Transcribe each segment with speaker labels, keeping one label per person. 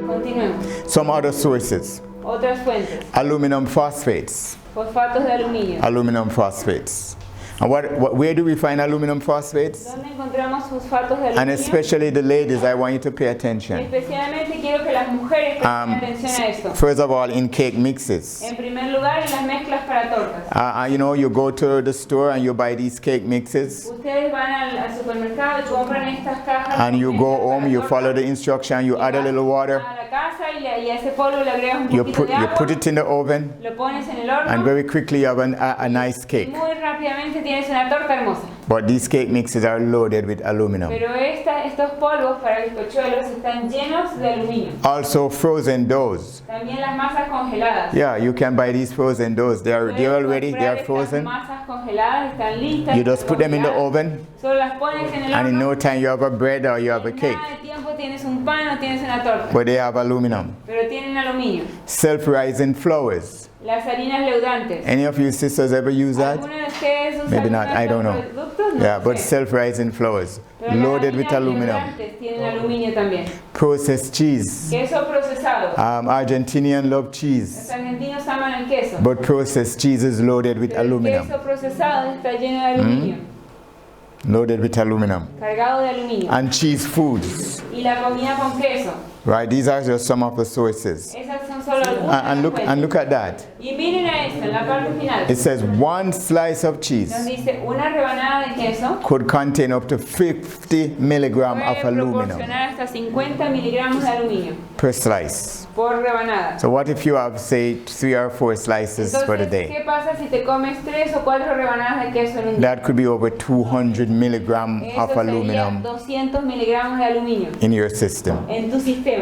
Speaker 1: Continuemos.
Speaker 2: Some other sources.
Speaker 1: Otras fuentes.
Speaker 2: Aluminum phosphates.
Speaker 1: Fosfatos de aluminio.
Speaker 2: Aluminum phosphates. And where do we find aluminum phosphates?
Speaker 1: ¿Dónde encontramos fosfatos de aluminio?
Speaker 2: And especially the ladies, I want you to pay attention.
Speaker 1: Especialmente quiero que las mujeres presten atención a esto.
Speaker 2: First of all, in cake mixes.
Speaker 1: En primer lugar, en las mezclas para tortas.
Speaker 2: You know, you go to the store and you buy these cake mixes.
Speaker 1: Ustedes van al supermercado y compran estas cajas.
Speaker 2: And you go home, you follow the instruction, you add a little water.
Speaker 1: A la casa y a ese polvo le agregas un poquito de agua.
Speaker 2: You put it in the oven.
Speaker 1: Lo pones en el horno.
Speaker 2: And very quickly you have a nice cake.
Speaker 1: Muy rápidamente tienes una torta hermosa.
Speaker 2: But these cake mixes are loaded with aluminum.
Speaker 1: Pero estos polvos para bizcochuelos están llenos de aluminio.
Speaker 2: Also frozen doughs.
Speaker 1: También las masas congeladas.
Speaker 2: Yeah, you can buy these frozen doughs. They're already, they are frozen.
Speaker 1: Masas congeladas están listas.
Speaker 2: You just put them in the oven.
Speaker 1: Solo las pones en el horno.
Speaker 2: And in no time you have a bread or you have a cake.
Speaker 1: Nada de tiempo tienes un pan o tienes una torta.
Speaker 2: But they have aluminum.
Speaker 1: Pero tienen aluminio.
Speaker 2: Self-rising flours.
Speaker 1: Las harinas leudantes.
Speaker 2: Any of you sisters ever use that?
Speaker 1: ¿Alguna de ustedes usa
Speaker 2: Maybe not, I don't know.
Speaker 1: productos? No
Speaker 2: Yeah, but
Speaker 1: sé.
Speaker 2: self-rising flours.
Speaker 1: Pero
Speaker 2: Loaded
Speaker 1: las
Speaker 2: with
Speaker 1: harinas
Speaker 2: aluminum.
Speaker 1: leudantes tienen aluminio también.
Speaker 2: Processed cheese.
Speaker 1: Queso procesado.
Speaker 2: Argentinian love
Speaker 1: Los
Speaker 2: cheese.
Speaker 1: argentinos aman el queso.
Speaker 2: But processed cheese is loaded with
Speaker 1: Pero el
Speaker 2: aluminum.
Speaker 1: queso procesado está lleno de aluminio.
Speaker 2: Loaded with aluminum.
Speaker 1: Cargado de aluminio.
Speaker 2: And cheese foods.
Speaker 1: Y la comida con queso.
Speaker 2: Right, these are just some of the sources.
Speaker 1: Esas son solo algunas.
Speaker 2: And look at that.
Speaker 1: Y miren a esto, en la parte final.
Speaker 2: It says one slice of cheese
Speaker 1: Nos dice una rebanada de queso
Speaker 2: could contain up to 50 milligrams of
Speaker 1: puede
Speaker 2: aluminum
Speaker 1: proporcionar hasta 50 miligramos de aluminio
Speaker 2: per slice.
Speaker 1: por rebanada.
Speaker 2: So what if you have, say, 3 or 4 slices for the
Speaker 1: Entonces,
Speaker 2: day?
Speaker 1: ¿qué pasa si te comes 3 o 4 rebanadas de queso en un día?
Speaker 2: That could be over 200 milligrams
Speaker 1: Eso
Speaker 2: of
Speaker 1: sería
Speaker 2: aluminum
Speaker 1: 200 miligramos de aluminio
Speaker 2: in your system.
Speaker 1: en tu sistema.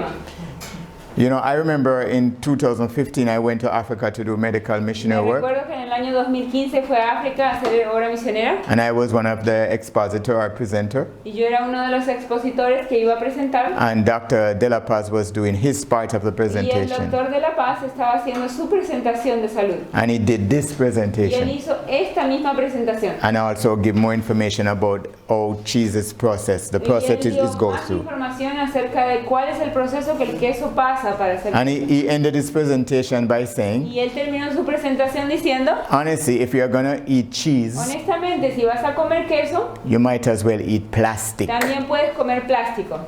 Speaker 2: You know, I remember in 2015 I went to Africa to do medical
Speaker 1: Me
Speaker 2: missionary work,
Speaker 1: recuerdo que en el año 2015 fue a África a hacer obra misionera
Speaker 2: and I was one of the expositor or presenter,
Speaker 1: y yo era uno de los expositores que iba a presentar
Speaker 2: and Dr. De La Paz was doing his part of the
Speaker 1: y el
Speaker 2: presentation,
Speaker 1: doctor de La Paz estaba haciendo su presentación de salud
Speaker 2: and he did this
Speaker 1: y él
Speaker 2: presentation,
Speaker 1: hizo esta misma presentación.
Speaker 2: and also give more information about how cheese is processed, the
Speaker 1: Y él
Speaker 2: process
Speaker 1: dio
Speaker 2: it goes
Speaker 1: más
Speaker 2: through.
Speaker 1: información acerca de cuál es el proceso que el queso pasa para hacer
Speaker 2: And he ended his presentation by saying,
Speaker 1: y él terminó su presentación diciendo,
Speaker 2: honestly, if you're gonna eat cheese,
Speaker 1: honestamente, si vas a comer queso,
Speaker 2: you might as well eat plastic.
Speaker 1: también puedes comer plástico.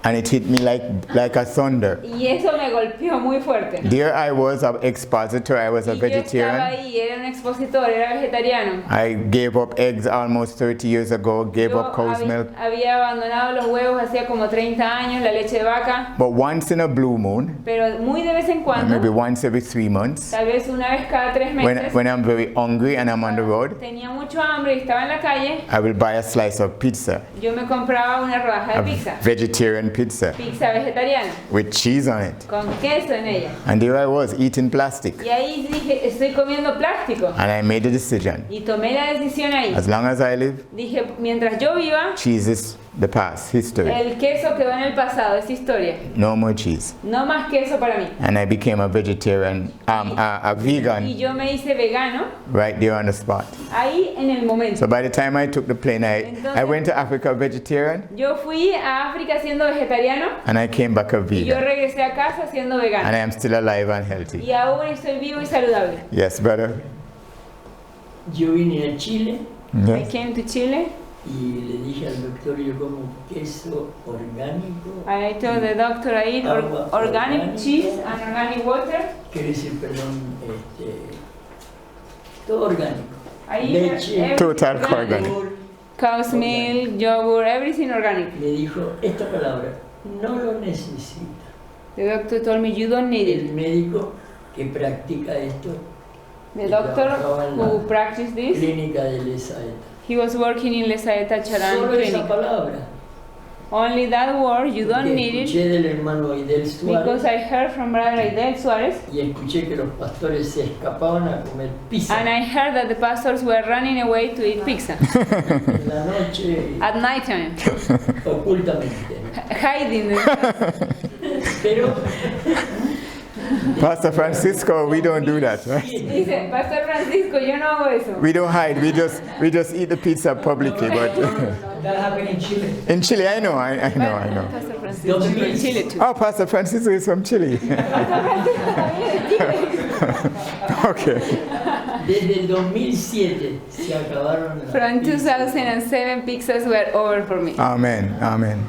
Speaker 2: And it hit me like a thunder.
Speaker 1: Y eso me golpeó muy fuerte.
Speaker 2: There I was, an expositor, I was a
Speaker 1: Y yo estaba
Speaker 2: vegetarian.
Speaker 1: ahí, era un expositor, era vegetariano.
Speaker 2: I gave up eggs almost 30 years ago, gave
Speaker 1: Yo
Speaker 2: up cow's milk.
Speaker 1: había abandonado los huevos hacía como 30 años, la leche de vaca,
Speaker 2: But once in a blue moon,
Speaker 1: pero muy de vez en
Speaker 2: or maybe
Speaker 1: cuando,
Speaker 2: once every 3 months,
Speaker 1: tal vez una vez cada 3 meses,
Speaker 2: when I'm very hungry and I'm on the road,
Speaker 1: tenía mucho hambre y estaba en la calle,
Speaker 2: I will buy a slice of pizza,
Speaker 1: yo me compraba una rodaja
Speaker 2: a
Speaker 1: de pizza,
Speaker 2: vegetarian pizza,
Speaker 1: pizza vegetariana,
Speaker 2: with cheese on it.
Speaker 1: con queso en ella.
Speaker 2: And there I was, eating plastic.
Speaker 1: Y ahí dije, estoy comiendo plástico.
Speaker 2: And I made a decision.
Speaker 1: Y tomé la decisión ahí.
Speaker 2: As long as I live,
Speaker 1: Dije, mientras yo viva,
Speaker 2: cheese is the past, history.
Speaker 1: el queso quedó en el pasado, es historia.
Speaker 2: No more cheese.
Speaker 1: No más queso para mí.
Speaker 2: And I became a vegetarian, a
Speaker 1: Y
Speaker 2: vegan,
Speaker 1: yo me hice vegano
Speaker 2: right there on the spot.
Speaker 1: ahí en el momento.
Speaker 2: So by the time I took the plane, I went to Africa vegetarian,
Speaker 1: Yo fui a África siendo vegetariano
Speaker 2: and I came back a
Speaker 1: y yo
Speaker 2: vegan.
Speaker 1: regresé a casa siendo
Speaker 2: And
Speaker 1: vegano.
Speaker 2: I am still alive and healthy.
Speaker 1: Y aún estoy vivo y saludable.
Speaker 2: Yes, brother?
Speaker 3: Yo vine a Chile
Speaker 1: I
Speaker 2: Yes.
Speaker 1: came to Chile
Speaker 3: y le dije al doctor, yo como queso orgánico,
Speaker 1: and I told the doctor I eat
Speaker 3: Agua
Speaker 1: organic
Speaker 3: orgánica.
Speaker 1: cheese and organic water.
Speaker 3: quiere decir, perdón, todo orgánico.
Speaker 1: I eat
Speaker 3: Leche.
Speaker 1: everything
Speaker 2: Total
Speaker 1: organic.
Speaker 2: organic.
Speaker 1: Cow's milk, yogurt, everything organic.
Speaker 3: Me dijo esta palabra, no lo necesita.
Speaker 1: The doctor told me you don't need
Speaker 3: El
Speaker 1: it.
Speaker 3: médico que practica esto,
Speaker 1: The doctor who practiced this,
Speaker 3: clínica de Lesaeta.
Speaker 1: he was working in Lesaeta Charan
Speaker 3: Solo esa
Speaker 1: clinic.
Speaker 3: palabra.
Speaker 1: Only that word, you don't
Speaker 3: Porque
Speaker 1: need it,
Speaker 3: escuché del hermano Aidel
Speaker 1: because
Speaker 3: Suárez
Speaker 1: I heard from Brother Aidel Suarez,
Speaker 3: y escuché que los pastores se escapaban a comer pizza
Speaker 1: and I heard that the pastors were running away to eat pizza
Speaker 3: en la noche
Speaker 1: at night time,
Speaker 3: ocultamente.
Speaker 1: hiding.
Speaker 3: Pero
Speaker 2: Pastor Francisco, we don't do that, right?
Speaker 1: Dice, Pastor Francisco, yo no hago eso.
Speaker 2: We don't hide. We just eat the pizza publicly. But
Speaker 3: That happened in Chile.
Speaker 2: in Chile, I know.
Speaker 1: Pastor Francisco in Chile too.
Speaker 2: Oh, Pastor Francisco is from Chile. Okay.
Speaker 3: Desde el 2007 se acabaron las
Speaker 1: From
Speaker 3: pizzas.
Speaker 1: 2007, pizzas were over for me.
Speaker 2: Amen. Amen.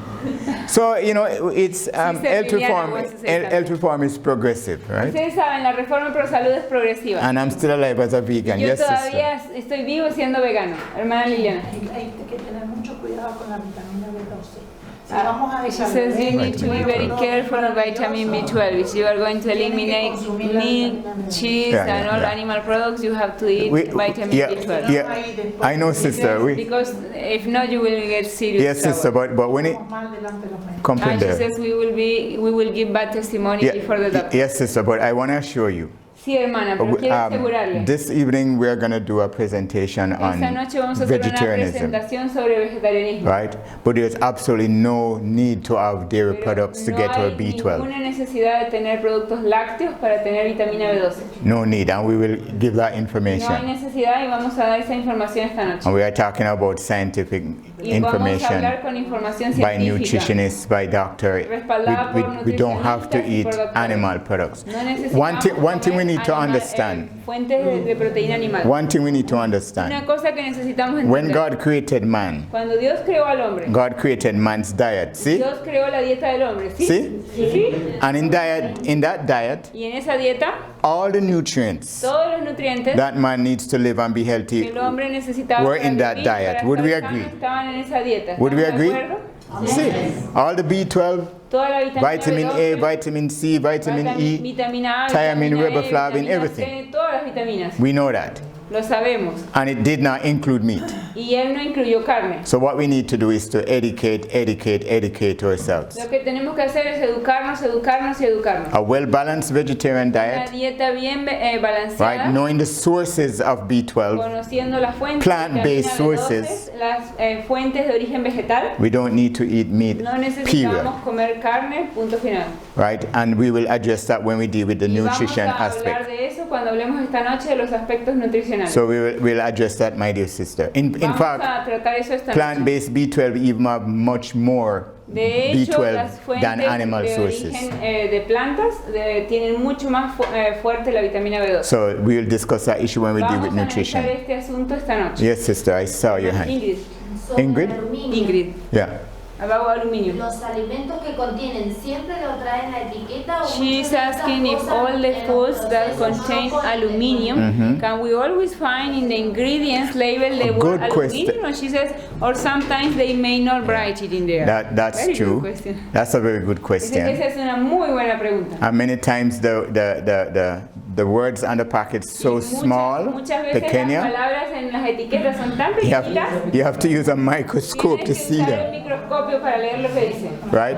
Speaker 2: So, it's health reform.
Speaker 1: wants to say
Speaker 2: Health reform is progressive, right?
Speaker 1: Ustedes saben, la reforma pro salud es progresiva.
Speaker 2: And I'm still alive as a vegan.
Speaker 1: Yo
Speaker 2: Yes, sister.
Speaker 1: todavía estoy vivo siendo vegano, hermana Liliana.
Speaker 4: Hay que tener mucho cuidado con la vitamina B12. Si vamos a
Speaker 1: She
Speaker 4: dejar
Speaker 1: says you need to be very careful of vitamin B12. If you are going to eliminate meat, cheese,
Speaker 2: Yeah,
Speaker 1: and all
Speaker 2: yeah.
Speaker 1: animal products, you have to eat vitamin B12.
Speaker 2: Yeah, I know, sister.
Speaker 1: Because if not, you will get serious
Speaker 2: Yes, sister.
Speaker 1: trouble.
Speaker 2: But when it
Speaker 4: mal delante de los médicos.
Speaker 1: And she
Speaker 2: comprende.
Speaker 1: says we will give bad testimony before the doctor.
Speaker 2: Yes, sister. But I want to assure you.
Speaker 1: Sí, hermana, pero quiero asegurarle.
Speaker 2: This evening we are going to do a presentation
Speaker 1: Esta
Speaker 2: on
Speaker 1: noche vamos a hacer una
Speaker 2: vegetarianism,
Speaker 1: presentación sobre vegetarianismo.
Speaker 2: right? But there's absolutely no need to have dairy
Speaker 1: Pero
Speaker 2: products to
Speaker 1: no
Speaker 2: get our
Speaker 1: hay
Speaker 2: B12.
Speaker 1: ninguna necesidad de tener productos lácteos para tener vitamina B12.
Speaker 2: No need, and we will give that
Speaker 1: No hay
Speaker 2: information.
Speaker 1: necesidad y vamos a dar esa información esta noche.
Speaker 2: And we are talking about scientific
Speaker 1: Y vamos a
Speaker 2: information
Speaker 1: hablar con información
Speaker 2: by
Speaker 1: científica.
Speaker 2: nutritionists, by doctor.
Speaker 1: Respaldada por
Speaker 2: We don't have to
Speaker 1: nutricionistas y
Speaker 2: eat
Speaker 1: por doctores.
Speaker 2: animal products.
Speaker 1: No necesitamos
Speaker 2: One thing we
Speaker 1: comer
Speaker 2: need to
Speaker 1: animal-
Speaker 2: understand.
Speaker 1: Fuentes de proteína animal.
Speaker 2: One thing we need to
Speaker 1: Una
Speaker 2: understand.
Speaker 1: cosa que necesitamos
Speaker 2: When
Speaker 1: entender.
Speaker 2: God created man,
Speaker 1: Cuando Dios creó al hombre,
Speaker 2: God created man's diet. See?
Speaker 1: Dios creó la dieta del hombre, ¿sí?
Speaker 2: See?
Speaker 1: ¿Sí?
Speaker 2: And in that diet,
Speaker 1: Y en esa dieta,
Speaker 2: all the nutrients
Speaker 1: todos los nutrientes
Speaker 2: that man needs to live and be
Speaker 1: que
Speaker 2: healthy
Speaker 1: el hombre necesitaba
Speaker 2: were
Speaker 1: para
Speaker 2: in that
Speaker 1: vivir,
Speaker 2: diet.
Speaker 1: para
Speaker 2: Would we
Speaker 1: estar
Speaker 2: agree?
Speaker 1: sano, estaban en esa dieta.
Speaker 2: Would we
Speaker 1: ¿Estamos de
Speaker 2: agree?
Speaker 1: acuerdo?
Speaker 2: See? All the B12,
Speaker 1: Toda la vitamina
Speaker 2: vitamin A,
Speaker 1: B12,
Speaker 2: vitamin C, vitamin E,
Speaker 1: vitamina A,
Speaker 2: thiamine,
Speaker 1: vitamina E,
Speaker 2: riboflavin,
Speaker 1: vitamina
Speaker 2: everything.
Speaker 1: C, todas las vitaminas.
Speaker 2: we know that.
Speaker 1: Lo sabemos.
Speaker 2: And it did not include meat.
Speaker 1: Y él no incluyó carne.
Speaker 2: So what we need to do is to educate ourselves.
Speaker 1: Lo que tenemos que hacer es educarnos, educarnos y educarnos.
Speaker 2: A well-balanced vegetarian
Speaker 1: Una
Speaker 2: diet,
Speaker 1: dieta bien
Speaker 2: right?
Speaker 1: balanceada,
Speaker 2: Knowing the sources of B12.
Speaker 1: conociendo las fuentes,
Speaker 2: Plant-based
Speaker 1: vitamina B12,
Speaker 2: sources.
Speaker 1: las fuentes de origen vegetal.
Speaker 2: We don't need to eat meat,
Speaker 1: No
Speaker 2: period.
Speaker 1: necesitamos comer carne, punto final.
Speaker 2: Right? And we will address that when we deal with the
Speaker 1: Y vamos
Speaker 2: nutrition
Speaker 1: a hablar
Speaker 2: aspect.
Speaker 1: de eso cuando hablemos esta noche de los aspectos nutricionales.
Speaker 2: So we'll address that, my dear sister. In
Speaker 1: Vamos
Speaker 2: fact,
Speaker 1: a tratar eso esta noche.
Speaker 2: plant-based B12 even have much more
Speaker 1: De hecho, las
Speaker 2: B12
Speaker 1: fuentes
Speaker 2: than animal
Speaker 1: de
Speaker 2: sources.
Speaker 1: origen de plantas tienen mucho más fuerte la vitamina B12.
Speaker 2: So we'll discuss that issue when we deal with
Speaker 1: Vamos a analizar
Speaker 2: nutrition.
Speaker 1: este asunto esta noche.
Speaker 2: Yes, sister, I saw your hand.
Speaker 1: Ingrid.
Speaker 5: Sobre
Speaker 2: Ingrid?
Speaker 5: aluminio.
Speaker 1: Ingrid,
Speaker 2: Yeah.
Speaker 1: about aluminio.
Speaker 5: Los alimentos que contienen siempre lo traen la etiqueta o
Speaker 1: She's
Speaker 5: muchas de estas
Speaker 1: asking if
Speaker 5: cosas
Speaker 1: all the
Speaker 5: en
Speaker 1: foods
Speaker 5: los
Speaker 1: that
Speaker 5: procesos no
Speaker 1: contain
Speaker 5: contienen.
Speaker 1: aluminium, can we always find in the ingredients label the word
Speaker 2: Good question.
Speaker 1: aluminium? Or she says, or sometimes they may not write it in there.
Speaker 2: That's
Speaker 1: Very
Speaker 2: true.
Speaker 1: Good question.
Speaker 2: That's a very good
Speaker 1: Esa
Speaker 2: question.
Speaker 1: es una muy buena pregunta.
Speaker 2: And many times the words on the packet so small,
Speaker 1: Muchas veces las
Speaker 2: pequeña,
Speaker 1: palabras en las etiquetas son tan
Speaker 2: you
Speaker 1: pequeñitas.
Speaker 2: have to use a microscope to
Speaker 1: Tienes que
Speaker 2: see
Speaker 1: usar
Speaker 2: them.
Speaker 1: el microscopio para leer lo que dice.
Speaker 2: Right?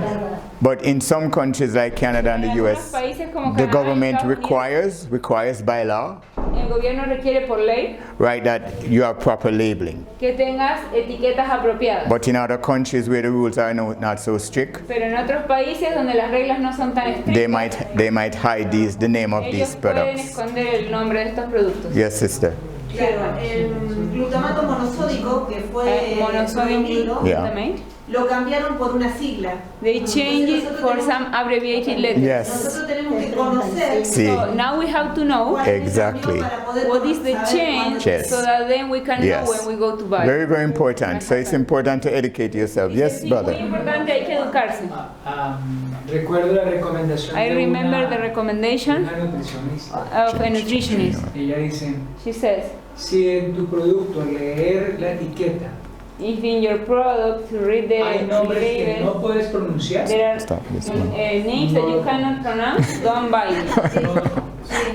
Speaker 2: But in some countries like Canada and the
Speaker 1: En algunos
Speaker 2: US,
Speaker 1: países como
Speaker 2: the
Speaker 1: Canadá y
Speaker 2: government
Speaker 1: Estados Unidos,
Speaker 2: requires by law,
Speaker 1: el gobierno requiere por ley
Speaker 2: right, that you have proper labeling.
Speaker 1: que tengas etiquetas apropiadas.
Speaker 2: But in other countries where the rules are not so strict,
Speaker 1: Pero en otros países donde las reglas no son tan
Speaker 2: they
Speaker 1: estrictas,
Speaker 2: might hide the name of
Speaker 1: ellos
Speaker 2: these
Speaker 1: pueden
Speaker 2: products.
Speaker 1: esconder el nombre de estos productos.
Speaker 2: Yes, sister.
Speaker 4: Claro, el glutamato monosódico que fue
Speaker 1: Monosodium
Speaker 4: prohibido,
Speaker 2: Yeah.
Speaker 1: glutamate.
Speaker 4: lo cambiaron por una sigla.
Speaker 1: They change it for some abbreviated letters.
Speaker 2: Yes.
Speaker 4: Nosotros tenemos que conocer
Speaker 2: Sí.
Speaker 1: So now we have to know
Speaker 4: cuál es el
Speaker 2: Exactly.
Speaker 4: cambio para poder
Speaker 1: what is the
Speaker 4: saber
Speaker 1: change
Speaker 4: cuándo-
Speaker 2: Yes.
Speaker 1: so that then we can
Speaker 2: Yes.
Speaker 1: know when we go to buy.
Speaker 2: Very, very important. So it's important to educate yourself. Yes,
Speaker 1: Sí,
Speaker 2: brother.
Speaker 1: muy importante, hay que educarse.
Speaker 6: Recuerdo la recomendación
Speaker 1: I
Speaker 6: de
Speaker 1: remember
Speaker 6: una,
Speaker 1: the recommendation
Speaker 6: una nutricionista.
Speaker 1: of a nutritionist.
Speaker 6: Ella dice,
Speaker 1: She says,
Speaker 6: si en tu producto leer la etiqueta
Speaker 1: if in your product to read the
Speaker 6: hay nombres que
Speaker 1: label,
Speaker 6: no puedes pronunciar,
Speaker 1: there are
Speaker 2: Stop this one.
Speaker 1: names that you cannot pronounce, don't buy it.
Speaker 6: no.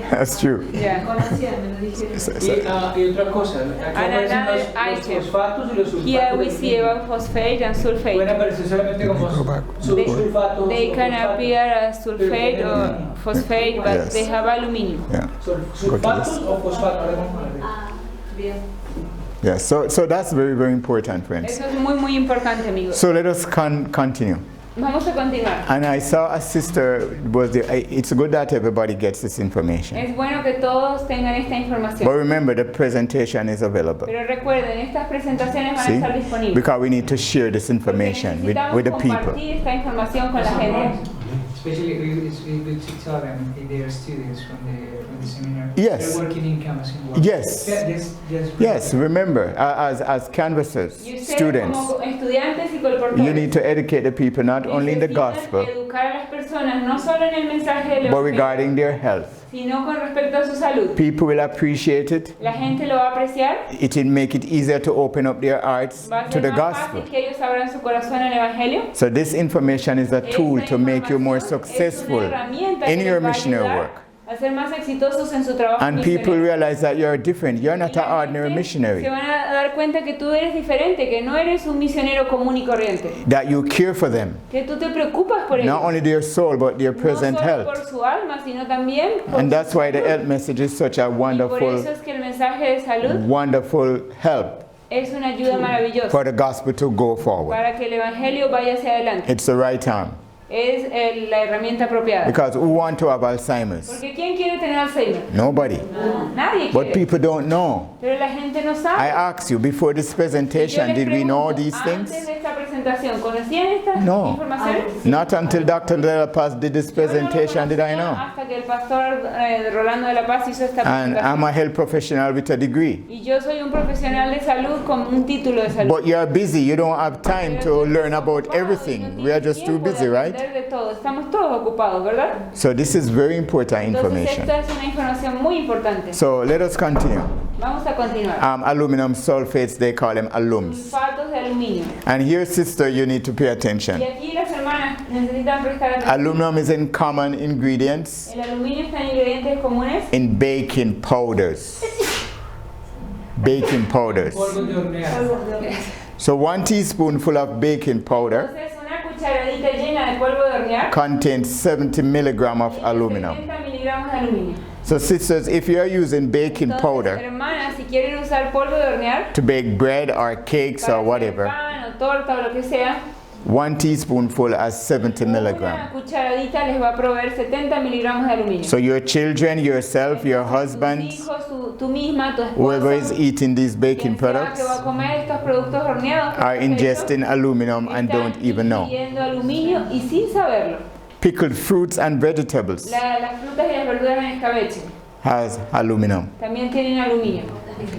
Speaker 2: That's true.
Speaker 1: Yeah.
Speaker 4: Conocía, me lo dijeron.
Speaker 6: Y otra cosa, aquí
Speaker 1: And
Speaker 6: aparecen
Speaker 1: another
Speaker 6: los
Speaker 1: item.
Speaker 6: fosfatos y los sulfatos.
Speaker 1: Here we
Speaker 6: del
Speaker 1: see
Speaker 6: mismo.
Speaker 1: about phosphate and
Speaker 6: Pueden
Speaker 1: sulfate.
Speaker 6: aparecer solamente como sulfatos.
Speaker 1: They
Speaker 6: o
Speaker 1: can
Speaker 6: fosfatos.
Speaker 1: appear as sulfate or phosphate, but
Speaker 2: Yes.
Speaker 1: they have aluminum.
Speaker 2: Yeah.
Speaker 6: Sulfatos o fosfatos. Ahora vamos a ver.
Speaker 4: Bien.
Speaker 2: Yeah. So that's very, very important, friends.
Speaker 1: Eso es muy, muy importante, amigos.
Speaker 2: So let us continue.
Speaker 1: Vamos a continuar.
Speaker 2: And I saw a sister, it's good that everybody gets this information.
Speaker 1: Es bueno que todos tengan esta
Speaker 2: But
Speaker 1: información.
Speaker 2: remember, the presentation is available.
Speaker 1: Pero recuerden, estas presentaciones van a
Speaker 2: See?
Speaker 1: estar disponibles.
Speaker 2: Because we need to share this
Speaker 1: Porque
Speaker 2: information with
Speaker 1: necesitamos
Speaker 2: the people.
Speaker 1: compartir esta información con la gente.
Speaker 6: Especially it's really good to tell them if they are students from the seminar.
Speaker 2: Yes.
Speaker 6: They're working in campus and work.
Speaker 2: Yes. Yes, remember, as canvassers,
Speaker 1: Y ustedes
Speaker 2: students,
Speaker 1: como estudiantes y colportores
Speaker 2: you need to educate the people not only in the
Speaker 1: necesitan
Speaker 2: gospel,
Speaker 1: educar a las personas no solo en el mensaje del
Speaker 2: but
Speaker 1: evangelio,
Speaker 2: regarding their health.
Speaker 1: sino con respecto a su salud.
Speaker 2: People will appreciate it.
Speaker 1: La gente lo va a apreciar.
Speaker 2: It will make it easier to open up their hearts
Speaker 1: Va a
Speaker 2: to
Speaker 1: ser
Speaker 2: the
Speaker 1: más
Speaker 2: gospel.
Speaker 1: fácil que ellos abran su corazón al evangelio.
Speaker 2: So this information is a tool
Speaker 1: Esta
Speaker 2: to make you more
Speaker 1: información es
Speaker 2: successful
Speaker 1: una herramienta
Speaker 2: in
Speaker 1: que
Speaker 2: your
Speaker 1: les va a
Speaker 2: missionary
Speaker 1: ayudar
Speaker 2: work.
Speaker 1: a ser más exitosos en su trabajo
Speaker 2: And people
Speaker 1: misionero.
Speaker 2: realize that you're different. You're not
Speaker 1: Y
Speaker 2: an
Speaker 1: la
Speaker 2: ordinary
Speaker 1: gente
Speaker 2: missionary.
Speaker 1: se van a dar cuenta que tú eres diferente, que no eres un misionero común y corriente,
Speaker 2: That you care for them.
Speaker 1: que tú te preocupas por ellos,
Speaker 2: Not only their soul, but their
Speaker 1: no
Speaker 2: present
Speaker 1: solo
Speaker 2: health.
Speaker 1: por su alma, sino también por
Speaker 2: And
Speaker 1: su
Speaker 2: that's why the
Speaker 1: salud.
Speaker 2: health message is such a
Speaker 1: Y por
Speaker 2: wonderful,
Speaker 1: eso es que el mensaje de salud
Speaker 2: wonderful help
Speaker 1: es una ayuda maravillosa
Speaker 2: for the gospel to go forward.
Speaker 1: para que el evangelio vaya hacia adelante.
Speaker 2: It's the right time.
Speaker 1: Es la herramienta apropiada.
Speaker 2: Because who want to have Alzheimer's?
Speaker 1: Porque ¿quién quiere tener Alzheimer?
Speaker 2: Nobody.
Speaker 1: Nadie
Speaker 2: But
Speaker 1: quiere.
Speaker 2: people don't know.
Speaker 1: Pero la gente no
Speaker 2: I
Speaker 1: sabe.
Speaker 2: asked you before this
Speaker 1: Yo
Speaker 2: presentation,
Speaker 1: les
Speaker 2: did we know
Speaker 1: pregunto,
Speaker 2: these
Speaker 1: antes
Speaker 2: things?
Speaker 1: de esta presentación, ¿conocían estas
Speaker 2: No.
Speaker 1: informaciones?
Speaker 2: Not until Dr. De La Paz did this
Speaker 1: Yo no lo
Speaker 2: presentation did I
Speaker 1: conocía
Speaker 2: know.
Speaker 1: hasta que el pastor Rolando de la Paz hizo esta
Speaker 2: And I'm
Speaker 1: presentación.
Speaker 2: a health professional with a degree.
Speaker 1: Y yo soy un profesional de salud con un título de salud.
Speaker 2: But you're busy, you don't have time to
Speaker 1: Pero
Speaker 2: learn
Speaker 1: estamos
Speaker 2: about
Speaker 1: ocupados y no
Speaker 2: everything.
Speaker 1: tienen
Speaker 2: We are just too
Speaker 1: tiempo de
Speaker 2: busy, right?
Speaker 1: aprender de todo. Estamos todos ocupados, ¿verdad?
Speaker 2: So this is very important
Speaker 1: Entonces
Speaker 2: information.
Speaker 1: esta es una información muy importante.
Speaker 2: So let us continue.
Speaker 1: Vamos a continuar.
Speaker 2: Aluminum sulfates, they call them alums.
Speaker 1: Sulfatos de aluminio.
Speaker 2: And here, sister, you need to pay attention.
Speaker 1: Y aquí las hermanas necesitan prestar atención.
Speaker 2: Aluminum is in common ingredients
Speaker 1: El aluminio está en ingredientes comunes
Speaker 2: in baking powders. Baking powders.
Speaker 6: Polvo de hornear.
Speaker 2: So 1 teaspoonful of baking powder
Speaker 1: Entonces una cucharadita llena de polvo de hornear
Speaker 2: contains 70 milligrams of
Speaker 1: tiene
Speaker 2: aluminum.
Speaker 1: 70 miligramos de aluminio.
Speaker 2: So sisters, if you are using baking
Speaker 1: Entonces,
Speaker 2: powder
Speaker 1: hermanas, si quieren usar polvo de hornear
Speaker 2: to bake bread or cakes
Speaker 1: para
Speaker 2: or
Speaker 1: hacer
Speaker 2: whatever,
Speaker 1: pan o torta o lo que sea,
Speaker 2: 1 teaspoonful has 70
Speaker 1: una
Speaker 2: milligrams.
Speaker 1: cucharadita les va a proveer 70 miligramos de aluminio.
Speaker 2: So your children, yourself, your
Speaker 1: Tus
Speaker 2: husband,
Speaker 1: hijos, tú misma, tu
Speaker 2: whoever is
Speaker 1: esposo,
Speaker 2: eating these baking
Speaker 1: quien sea
Speaker 2: products,
Speaker 1: que va a comer estos productos horneados que
Speaker 2: are
Speaker 1: hemos hecho,
Speaker 2: ingesting aluminum and
Speaker 1: están
Speaker 2: don't even know.
Speaker 1: ingiriendo aluminio y sin saberlo.
Speaker 2: Pickled fruits and vegetables
Speaker 1: Las frutas y las verduras en escabeche
Speaker 2: has aluminum,
Speaker 1: también tienen aluminio.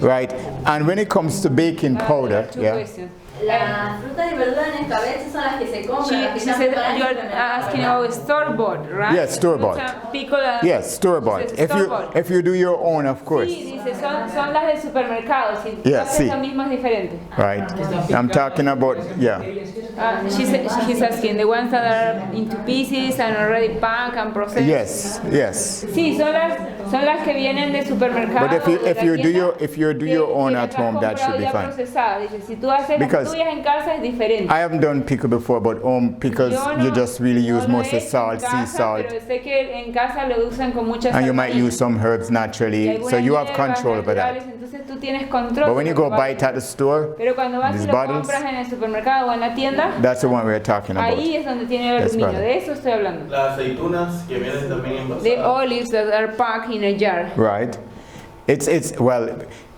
Speaker 2: right? And when it comes to baking powder,
Speaker 1: Two
Speaker 2: yeah,
Speaker 1: questions.
Speaker 5: Las frutas y verduras en escabeche son las que se compran, las que
Speaker 1: She
Speaker 5: están
Speaker 1: said
Speaker 5: preparadas en
Speaker 1: you're
Speaker 5: el supermercado.
Speaker 1: asking about store-bought, right?
Speaker 2: Yes, store-bought.
Speaker 1: Piccola.
Speaker 2: yes, store bought.
Speaker 1: Dice
Speaker 2: If you
Speaker 1: store-bought.
Speaker 2: if you do your own, of course,
Speaker 1: Sí, dice, son las del supermercado. Si tú
Speaker 2: Yeah,
Speaker 1: haces
Speaker 2: sí.
Speaker 1: lo mismo es diferente.
Speaker 2: right? I'm talking about, yeah,
Speaker 1: He's asking the ones that are into pieces and already packed and processed.
Speaker 2: yes, yes.
Speaker 1: Sí, son las que vienen de supermercado.
Speaker 2: But if you
Speaker 1: de la tienda,
Speaker 2: if you do your own
Speaker 1: que
Speaker 2: at
Speaker 1: las
Speaker 2: home, that should
Speaker 1: comprado
Speaker 2: be
Speaker 1: ya
Speaker 2: fine.
Speaker 1: procesadas. Dice, si tú haces
Speaker 2: Because
Speaker 1: las tuyas en casa es diferente.
Speaker 2: I haven't done pickle before, but home pickles
Speaker 1: Yo
Speaker 2: you
Speaker 1: no-
Speaker 2: just really
Speaker 1: no
Speaker 2: use
Speaker 1: lo
Speaker 2: most
Speaker 1: he
Speaker 2: of
Speaker 1: hecho
Speaker 2: salt,
Speaker 1: en
Speaker 2: sea
Speaker 1: casa,
Speaker 2: salt,
Speaker 1: pero sé que en casa lo usan con mucha
Speaker 2: and you
Speaker 1: sal
Speaker 2: might
Speaker 1: marina.
Speaker 2: use some herbs
Speaker 1: Y
Speaker 2: naturally,
Speaker 1: algunas
Speaker 2: so you have
Speaker 1: hierbas
Speaker 2: control over that.
Speaker 1: naturales, entonces tú tienes control.
Speaker 2: But when you
Speaker 1: de lo
Speaker 2: go
Speaker 1: que
Speaker 2: buy
Speaker 1: vas
Speaker 2: it
Speaker 1: a
Speaker 2: at the store,
Speaker 1: Pero cuando vas y
Speaker 2: these
Speaker 1: lo
Speaker 2: bottles,
Speaker 1: compras en el supermercado o en la tienda,
Speaker 2: that's the one we're talking about.
Speaker 1: ahí es donde tiene el
Speaker 2: Yes,
Speaker 1: aluminio.
Speaker 2: brother.
Speaker 1: De eso estoy hablando.
Speaker 7: Las aceitunas que vienen también
Speaker 1: The
Speaker 7: envasadas.
Speaker 1: olives that are packed in a jar.
Speaker 2: Right? It's well,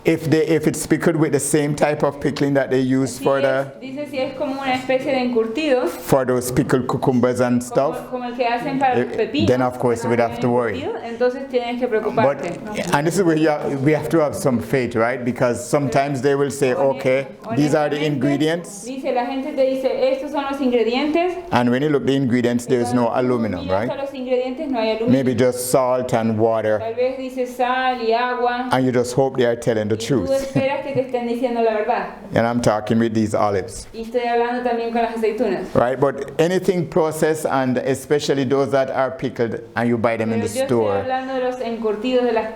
Speaker 2: if it's pickled with the same type of pickling that they use
Speaker 1: Si
Speaker 2: for
Speaker 1: es- dice si es como una especie de encurtido,
Speaker 2: for those pickled cucumbers and stuff,
Speaker 1: como el que hacen para los pepinos.
Speaker 2: then of course we'd have to worry.
Speaker 1: Entonces tienes que
Speaker 2: But
Speaker 1: preocuparte.
Speaker 2: and this is where we have to have some faith, right? Because sometimes they will say, okay, these are the
Speaker 1: Honestamente,
Speaker 2: ingredients,
Speaker 1: Dice, la gente te dice, estos son los ingredientes.
Speaker 2: and when you look at the ingredients, there is no
Speaker 1: Cuando tú
Speaker 2: aluminum,
Speaker 1: miras
Speaker 2: right?
Speaker 1: a los ingredientes no hay aluminio.
Speaker 2: Maybe just salt and water,
Speaker 1: Tal vez dice sal y agua.
Speaker 2: and you just hope they are telling the
Speaker 1: Y tú
Speaker 2: truth.
Speaker 1: esperas que te estén diciendo la verdad.
Speaker 2: And I'm talking with these olives.
Speaker 1: Y estoy hablando también con las aceitunas.
Speaker 2: Right, but anything processed, and especially those that are pickled and you buy them in
Speaker 1: Pero
Speaker 2: the
Speaker 1: yo estoy
Speaker 2: store,
Speaker 1: hablando de los encurtidos de las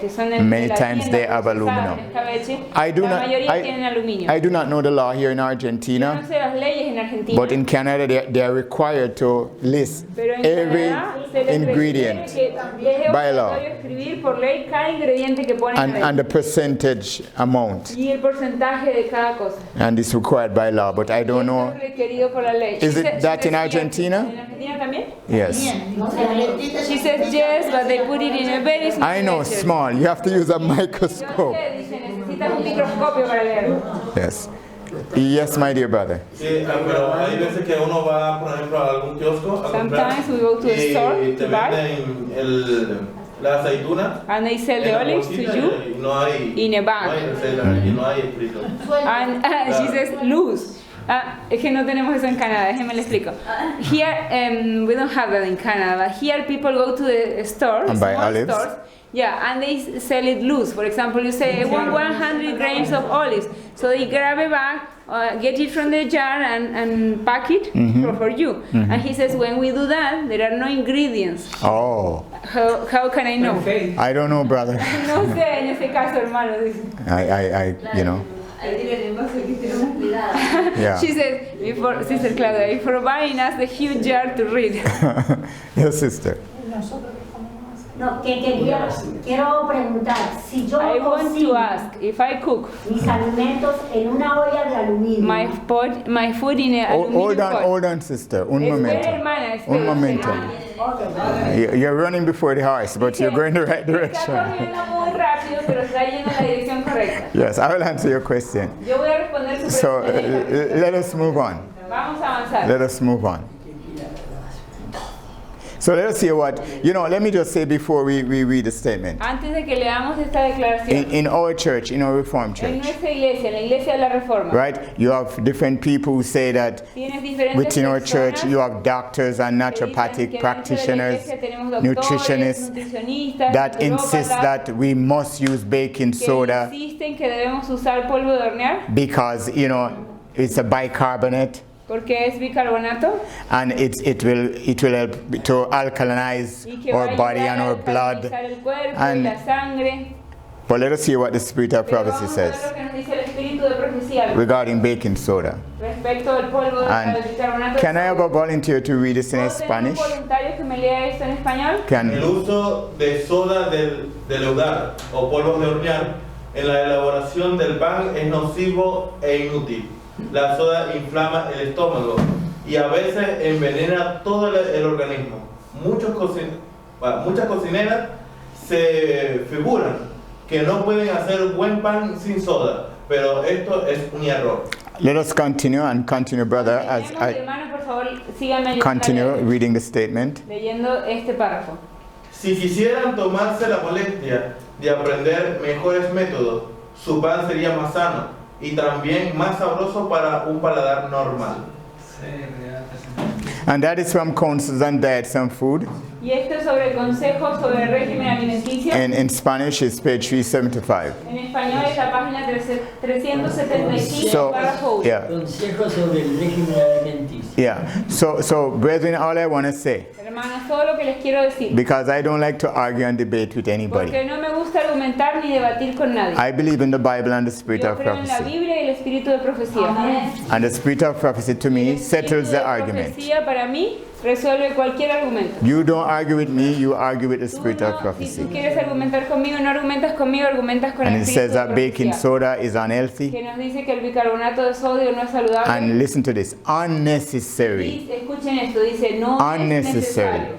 Speaker 1: que son en
Speaker 2: Many
Speaker 1: la
Speaker 2: times
Speaker 1: tienda
Speaker 2: they have
Speaker 1: procesadas
Speaker 2: aluminum.
Speaker 1: en escabeche.
Speaker 2: I do
Speaker 1: La
Speaker 2: not,
Speaker 1: mayoría tienen aluminio.
Speaker 2: I do not know the law here in
Speaker 1: Yo no
Speaker 2: Argentina,
Speaker 1: sé las leyes en Argentina.
Speaker 2: but in Canada they are required to list
Speaker 1: Pero en
Speaker 2: every
Speaker 1: Canadá se les
Speaker 2: ingredient
Speaker 1: requiere que es
Speaker 2: by law.
Speaker 1: obligatorio escribir por ley cada ingrediente que ponen
Speaker 2: and the
Speaker 1: adentro.
Speaker 2: percentage amount,
Speaker 1: y el porcentaje de cada cosa.
Speaker 2: and it's required by law, but I don't
Speaker 1: Esto
Speaker 2: know.
Speaker 1: es requerido por la ley.
Speaker 2: Is
Speaker 1: She
Speaker 2: it
Speaker 1: said-
Speaker 2: that
Speaker 1: she
Speaker 2: in
Speaker 1: says
Speaker 2: Argentina?
Speaker 1: yes. ¿En Argentina también?
Speaker 2: Yes.
Speaker 1: She says yes, but they put it in a very small
Speaker 2: I know,
Speaker 1: letters.
Speaker 2: small. You have to use a
Speaker 1: Yo
Speaker 2: microscope.
Speaker 1: sé, dice, necesitas un microscopio para leerlo.
Speaker 2: Yes. Yes, my dear brother.
Speaker 7: Sí, pero hay veces que uno va, por ejemplo, a algún kiosco a comprar
Speaker 1: Sometimes we go to a store
Speaker 7: y
Speaker 1: to
Speaker 7: te
Speaker 1: buy.
Speaker 7: venden la aceituna
Speaker 1: And they sell the
Speaker 7: en la
Speaker 1: olives to
Speaker 7: bolsita
Speaker 1: you
Speaker 7: y no hay,
Speaker 1: in a bag.
Speaker 7: no hay receta y no hay escrito.
Speaker 1: And she says loose. Es que no tenemos eso en Canadá, déjenme le explico. Here, we don't have that in Canada, but here people go to the stores,
Speaker 2: And buy
Speaker 1: small
Speaker 2: olives?
Speaker 1: stores, yeah, and they sell it loose. For example, you say, I want 100 grams of olives. So they grab a bag, get it from the jar and pack it for you. And he says, when we do that, there are no ingredients.
Speaker 2: Oh,
Speaker 1: How can I know?
Speaker 6: Faith.
Speaker 2: I don't know, brother.
Speaker 1: No sé, en ese caso, hermano, dice.
Speaker 2: I you know. Yeah.
Speaker 1: She says, Sister Claudia, before buying us the huge jar to read.
Speaker 2: Yes, sister.
Speaker 4: Nosotros le comemos así.
Speaker 8: No, quiero preguntar, si yo
Speaker 1: I want to
Speaker 8: cocino
Speaker 1: ask, if I cook
Speaker 8: mis alimentos en una olla de aluminio,
Speaker 1: my food in a
Speaker 2: Hold
Speaker 1: aluminum pot.
Speaker 2: on, sister. Un
Speaker 1: Espera,
Speaker 2: momento.
Speaker 1: hermana, espera.
Speaker 2: Un momento. You're running before the horse, but you're going the right
Speaker 1: Está
Speaker 2: direction.
Speaker 1: corriendo muy rápido, pero está yendo en la dirección correcta.
Speaker 2: Yes, I will answer your question.
Speaker 1: Yo voy a responder su
Speaker 2: So
Speaker 1: pregunta.
Speaker 2: let us move on.
Speaker 1: Vamos a avanzar.
Speaker 2: Let us move on. So let us hear what, let me just say before we read the statement.
Speaker 1: Antes de que leamos esta declaración,
Speaker 2: In our church, in our Reformed
Speaker 1: en
Speaker 2: church,
Speaker 1: nuestra iglesia, en la iglesia de la Reforma,
Speaker 2: right, you have different people who say that
Speaker 1: tienes diferentes
Speaker 2: within our church
Speaker 1: personas
Speaker 2: you have doctors and
Speaker 1: que dicen que
Speaker 2: naturopathic
Speaker 1: dentro de la
Speaker 2: practitioners,
Speaker 1: iglesia tenemos doctores,
Speaker 2: nutritionists
Speaker 1: nutricionistas,
Speaker 2: that insist
Speaker 1: naturópatas,
Speaker 2: that we must use baking
Speaker 1: que
Speaker 2: soda
Speaker 1: insisten que debemos usar polvo de hornear
Speaker 2: because, it's a bicarbonate
Speaker 1: porque es bicarbonato
Speaker 2: and it will help to alkalinize
Speaker 1: y que va
Speaker 2: our
Speaker 1: a
Speaker 2: body
Speaker 1: ayudar
Speaker 2: and
Speaker 1: a
Speaker 2: our blood.
Speaker 1: alcalinizar el cuerpo y
Speaker 2: And-
Speaker 1: la sangre.
Speaker 2: But let us hear what the Spirit of
Speaker 1: Pero
Speaker 2: Prophecy
Speaker 1: vamos a ver
Speaker 2: says
Speaker 1: lo que nos dice el espíritu de profecía
Speaker 2: regarding baking soda.
Speaker 1: respecto al polvo del
Speaker 2: And
Speaker 1: bicarbonato.
Speaker 2: can I have a volunteer to read this in
Speaker 1: ¿Puedo tener un
Speaker 2: Spanish?
Speaker 1: voluntario que me lea esto en español?
Speaker 7: El
Speaker 2: Can
Speaker 7: uso de soda de leudar o polvos de hornear en la elaboración del pan es nocivo e inútil. La soda inflama el estómago y a veces envenena todo el organismo. Muchas cocineras se figuran que no pueden hacer buen pan sin soda, pero esto es un error.
Speaker 2: let us continue and continue, brother, as
Speaker 1: Tenemos,
Speaker 2: I
Speaker 1: hermano, por favor, síganme
Speaker 2: continue reading the statement.
Speaker 1: leyendo este párrafo.
Speaker 7: Si quisieran tomarse la molestia de aprender mejores métodos, su pan sería más sano y también más sabroso para un paladar normal.
Speaker 2: And that is from Counsels on Diets and Food.
Speaker 1: Y esto es sobre consejos sobre el régimen alimenticio.
Speaker 2: And in Spanish, it's page 375.
Speaker 1: En español es la página 375,
Speaker 2: So,
Speaker 1: párrafo 1.
Speaker 2: yeah,
Speaker 3: Consejos sobre el régimen alimenticio.
Speaker 2: yeah. So, brethren, all I want to say,
Speaker 1: Hermanos, todo lo que les quiero decir,
Speaker 2: because I don't like to argue and debate with anybody,
Speaker 1: porque no me gusta argumentar ni debatir con nadie.
Speaker 2: I believe in the Bible and the Spirit
Speaker 1: Yo
Speaker 2: of
Speaker 1: creo en la
Speaker 2: prophecy.
Speaker 1: Biblia y el espíritu de profecía.
Speaker 2: And the Spirit of prophecy to
Speaker 1: El
Speaker 2: me
Speaker 1: espíritu
Speaker 2: settles
Speaker 1: de
Speaker 2: the argument.
Speaker 1: profecía para mí resuelve cualquier argumento.
Speaker 2: You don't argue with me, you argue with the
Speaker 1: Tú
Speaker 2: Spirit
Speaker 1: no,
Speaker 2: of
Speaker 1: si
Speaker 2: prophecy.
Speaker 1: tú quieres argumentar conmigo, no argumentas conmigo, argumentas con
Speaker 2: And
Speaker 1: el
Speaker 2: it
Speaker 1: espíritu
Speaker 2: says
Speaker 1: de
Speaker 2: that baking
Speaker 1: profecía.
Speaker 2: soda is unhealthy.
Speaker 1: Que nos dice que el bicarbonato de sodio no es saludable.
Speaker 2: And listen to this, unnecessary.
Speaker 1: Y escuchen esto, dice no es
Speaker 2: Unnecessary.
Speaker 1: necesario.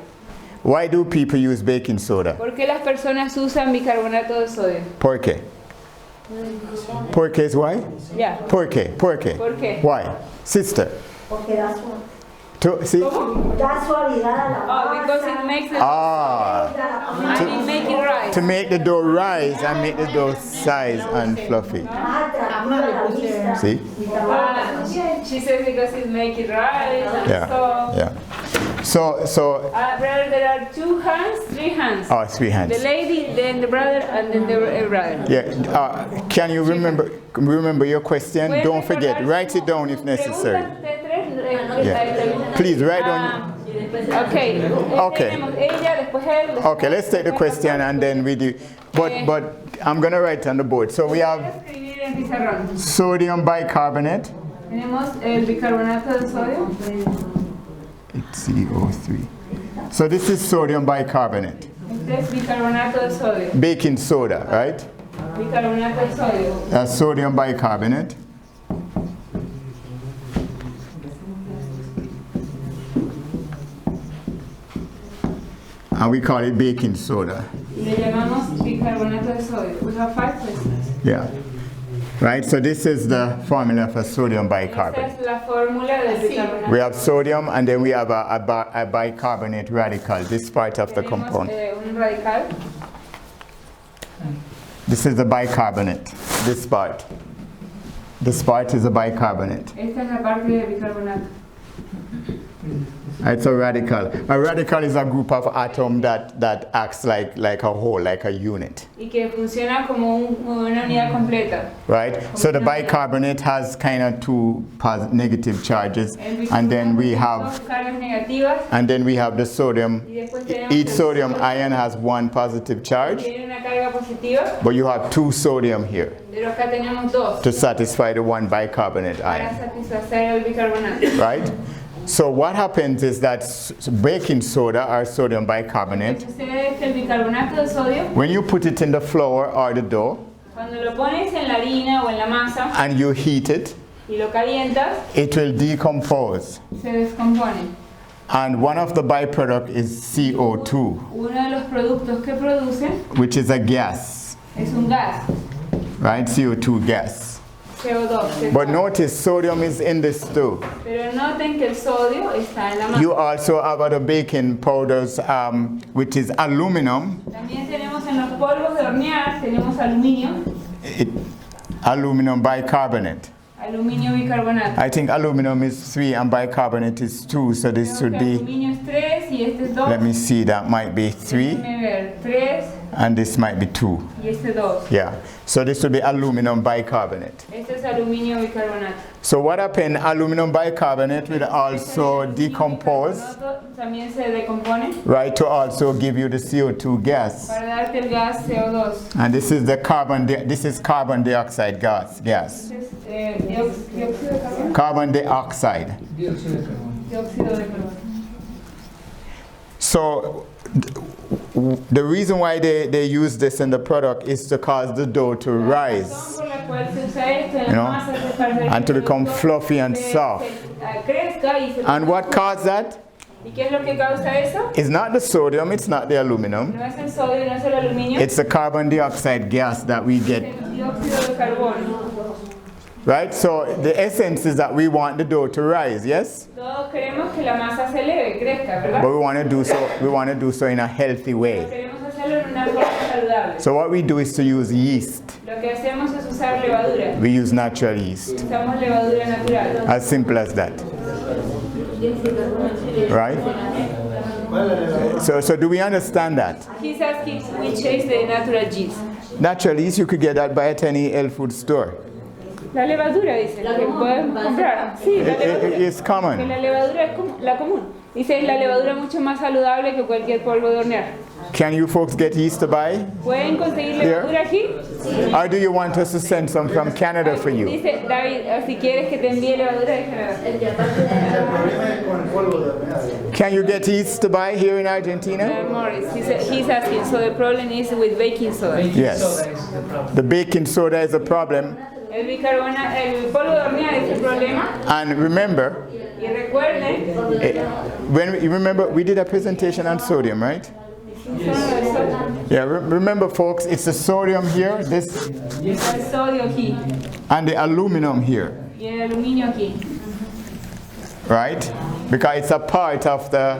Speaker 2: Why do people use baking soda?
Speaker 1: ¿Por qué las personas usan bicarbonato de sodio?
Speaker 2: ¿Por qué? ¿Por qué is why?
Speaker 1: Ya.
Speaker 2: ¿Por qué? ¿Por qué?
Speaker 1: ¿Por qué?
Speaker 2: Why? Sister.
Speaker 8: porque
Speaker 2: See?
Speaker 8: da suavidad a la
Speaker 1: Oh, because it
Speaker 8: masa,
Speaker 1: makes it,
Speaker 2: Ah,
Speaker 1: and it make it rise.
Speaker 2: to make the dough rise and make the dough size and fluffy.
Speaker 8: más atractiva a la vista.
Speaker 2: See?
Speaker 8: Y trabaja.
Speaker 1: She says because it make it rise and
Speaker 2: Yeah,
Speaker 1: so.
Speaker 2: yeah. So,
Speaker 1: Brother, there are 2 hands, 3 hands.
Speaker 2: oh, 3 hands.
Speaker 1: The lady, then the brother, and then the brother.
Speaker 2: Yeah, can you remember your question?
Speaker 1: ¿Pueden
Speaker 2: Don't forget,
Speaker 1: recordar
Speaker 2: write
Speaker 1: sus
Speaker 2: it down if necessary.
Speaker 1: preguntas de tres?
Speaker 2: Yeah. Please write down.
Speaker 1: Okay.
Speaker 2: Okay.
Speaker 1: Tenemos ella, después él. después-
Speaker 2: Okay, let's take the question and then we do. But I'm gonna write on the board. So we
Speaker 1: Voy a
Speaker 2: have
Speaker 1: escribir en pizarrón.
Speaker 2: sodium bicarbonate.
Speaker 1: Tenemos el bicarbonato de sodio.
Speaker 2: It's CO3. So this is sodium bicarbonate.
Speaker 1: Este es bicarbonato de sodio.
Speaker 2: Baking soda, right?
Speaker 1: Bicarbonato de sodio.
Speaker 2: Sodium bicarbonate. And we call it baking soda.
Speaker 1: Y le llamamos bicarbonato de sodio. We have 5 questions.
Speaker 2: Yeah. Right, so this is the formula for sodium
Speaker 1: Esta
Speaker 2: bicarbonate.
Speaker 1: es la fórmula del bicarbonato.
Speaker 2: We have sodium and then we have a bicarbonate radical, this part of the
Speaker 1: Tenemos
Speaker 2: compound.
Speaker 1: un radical.
Speaker 2: This is the bicarbonate, this part. This part is a bicarbonate.
Speaker 1: Esta es la parte de bicarbonato.
Speaker 2: It's a radical. A radical is a group of atoms that acts like a whole, like a unit.
Speaker 1: Y que funciona como una unidad completa.
Speaker 2: Right? So the bicarbonate has kind of two negative charges, and then we have
Speaker 1: Dos cargas negativas.
Speaker 2: the sodium.
Speaker 1: Y después tenemos
Speaker 2: Each
Speaker 1: el
Speaker 2: sodium
Speaker 1: sodio,
Speaker 2: ion has one positive charge,
Speaker 1: tiene una carga positiva,
Speaker 2: but you have 2 sodium here
Speaker 1: pero acá tenemos 2
Speaker 2: to satisfy the 1 bicarbonate
Speaker 1: para
Speaker 2: ion.
Speaker 1: satisfacer el bicarbonato.
Speaker 2: Right? So what happens is that baking soda or sodium
Speaker 1: Lo que
Speaker 2: bicarbonate,
Speaker 1: sucede es que el bicarbonato de sodio,
Speaker 2: when you put it in the flour or the dough
Speaker 1: cuando lo pones en la harina o en la masa
Speaker 2: and you heat it,
Speaker 1: y lo calientas,
Speaker 2: it will decompose.
Speaker 1: se descompone.
Speaker 2: And one of the byproduct is CO2,
Speaker 1: Uno de los productos que produce
Speaker 2: which is a gas,
Speaker 1: es un gas,
Speaker 2: right? CO2 gas.
Speaker 1: CO2.
Speaker 2: But notice sodium is in this too.
Speaker 1: Pero noten que el sodio está en la masa.
Speaker 2: You also have other baking powders, which is aluminum.
Speaker 1: También tenemos en los polvos de hornear, tenemos aluminio,
Speaker 2: Aluminum bicarbonate.
Speaker 1: aluminio bicarbonato.
Speaker 2: I think aluminum is 3 and bicarbonate is 2, so this
Speaker 1: Creo
Speaker 2: should
Speaker 1: que
Speaker 2: be,
Speaker 1: aluminio es 3 y este es 2.
Speaker 2: let me see, that might be 3
Speaker 1: Déjenme ver, 3
Speaker 2: and this might be 2.
Speaker 1: y este 2.
Speaker 2: Yeah, so this would be aluminum bicarbonate.
Speaker 1: Este es aluminio bicarbonato.
Speaker 2: So what happened, aluminum bicarbonate will also
Speaker 1: El aluminio
Speaker 2: decompose,
Speaker 1: bicarbonato también se decompone
Speaker 2: right, to also give you the CO2 gas.
Speaker 1: para darte el gas CO2.
Speaker 2: And this is the carbon dioxide gas.
Speaker 1: Este es dióxido de carbono.
Speaker 2: Carbon dioxide.
Speaker 6: Dióxido de carbono.
Speaker 1: Dióxido de carbono.
Speaker 2: So the reason why they use this in the product is to cause the dough to
Speaker 1: La
Speaker 2: rise,
Speaker 1: razón por la cual se usa esto en
Speaker 2: you
Speaker 1: la
Speaker 2: know,
Speaker 1: masa es para que
Speaker 2: and to
Speaker 1: el
Speaker 2: become
Speaker 1: producto
Speaker 2: fluffy and
Speaker 1: se
Speaker 2: soft.
Speaker 1: crezca y se
Speaker 2: And what caused that?
Speaker 1: ¿Y qué es lo que causa eso?
Speaker 2: It's not the sodium, it's not the aluminum.
Speaker 1: No es el sodio, no es el aluminio,
Speaker 2: It's the carbon dioxide gas that we
Speaker 1: es
Speaker 2: get,
Speaker 1: el dióxido de carbono.
Speaker 2: right? So the essence is that we want the dough to rise, yes?
Speaker 1: Todos queremos que la masa se eleve, crezca, ¿verdad?
Speaker 2: But we want to do so in a healthy
Speaker 1: Pero
Speaker 2: way.
Speaker 1: queremos hacerlo en una forma saludable.
Speaker 2: So what we do is to use yeast.
Speaker 1: Lo que hacemos es usar levadura.
Speaker 2: We use natural yeast.
Speaker 1: Usamos levadura natural.
Speaker 2: As simple as that. Right? So do we understand that?
Speaker 1: He's asking which is the natural yeast.
Speaker 2: Natural yeast, you could get that by at any health food store.
Speaker 1: La levadura, dice, que podemos comprar. Sí, la levadura.
Speaker 2: It's
Speaker 1: Que
Speaker 2: common.
Speaker 1: la levadura es la común. Dice, la levadura es mucho más saludable que cualquier polvo de hornear.
Speaker 2: Can you folks get yeast to buy?
Speaker 1: ¿Pueden conseguir levadura aquí?
Speaker 2: Or do you want us to send some from Canada for you?
Speaker 1: Dice, David, si quieres que te envíe levadura, déjala.
Speaker 2: Can you get yeast to buy here in Argentina?
Speaker 1: Morris, he's asking, so the problem is with baking soda.
Speaker 6: Baking
Speaker 2: Yes.
Speaker 6: soda is the problem.
Speaker 2: The baking soda is a problem.
Speaker 1: El polvo de hornear es el problema.
Speaker 2: And remember,
Speaker 1: Y recuerden,
Speaker 2: you remember we did a presentation on sodium, right? Yeah, remember folks, it's the sodium here, this,
Speaker 1: el sodio aquí
Speaker 2: and the aluminum here,
Speaker 1: y el aluminio aquí.
Speaker 2: right? Because it's a part of the